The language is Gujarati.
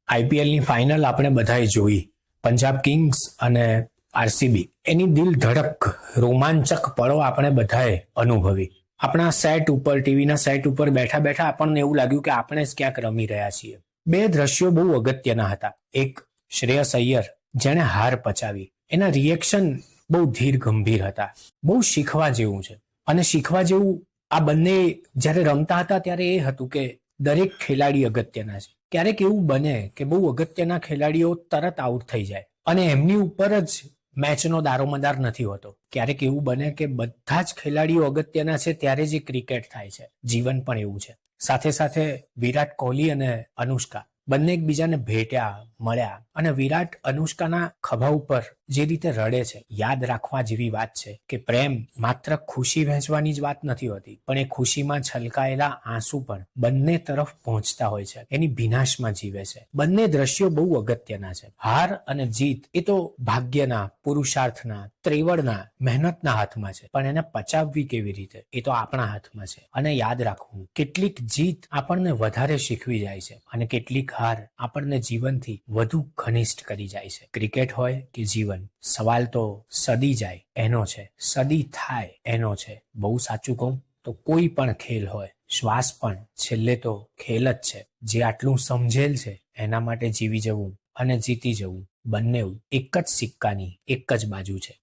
આઈપીએલની ફાઇનલ આપણે બધાએ જોઈ. પંજાબ કિંગ્સ અને આરસીબી, એની દિલ ધડક રોમાંચક પળો આપણે બધાએ અનુભવી. આપણા સેટ ઉપર, ટીવીના સેટ ઉપર બેઠા બેઠા આપણને એવું લાગ્યું કે આપણે જ ક્યાંક રમી રહ્યા છીએ. બે દ્રશ્યો બહુ અગત્યના હતા. એક, શ્રેયસ અય્યર જેણે હાર પચાવી, એના રિએક્શન બહુ ધીર ગંભીર હતા. બહુ શીખવા જેવું છે. અને શીખવા જેવું આ બંને જ્યારે રમતા હતા ત્યારે એ હતું કે દરેક ખેલાડી અગત્યના છે. ક્યારેક એવું બને કે બહુ અગત્યના ખેલાડીઓ તરત આઉટ થઈ જાય અને એમની ઉપર જ મેચનો દારોમદાર નથી હોતો. ક્યારેક એવું બને કે બધા જ ખેલાડીઓ અગત્યના છે ત્યારે જ ક્રિકેટ થાય છે. જીવન પણ એવું છે. સાથે સાથે વિરાટ કોહલી અને અનુષ્કા બંને એકબીજાને ભેટ્યા, મળ્યા, અને વિરાટ અનુષ્કાના ખભા ઉપર જે રીતે રડે છે, યાદ રાખવા જેવી વાત છે કે પ્રેમ માત્ર ખુશી વહેંચવાની જ વાત નથી હોતી, પણ એ ખુશીમાં છલકાયેલા આંસુ પણ બંને તરફ પહોંચતા હોય છે. એની ભીનાશમાં જીવે છે. બંને દ્રશ્યો બહુ અગત્યના છે. હાર અને જીત એ તો ભાગ્યના, પુરુષાર્થના, ત્રેવડના, મહેનતના હાથમાં છે, પણ એને પચાવવી કેવી રીતે એ તો આપણા હાથમાં છે. અને યાદ રાખવું, કેટલીક જીત આપણને વધારે શીખવી જાય છે અને કેટલીક હાર આપણને જીવનથી વધુ ઘનિષ્ઠ કરી જાય છે. ક્રિકેટ હોય કે જીવન, સવાલ તો સદી જાય એનો છે, સદી થાય એનો છે. બહુ સાચું કહું તો કોઈ પણ ખેલ હોય, શ્વાસ પણ છેલ્લે તો ખેલ જ છે. જે આટલું સમજેલ છે એના માટે જીવી જવું અને જીતી જવું બંને એક જ સિક્કાની એક જ બાજુ છે.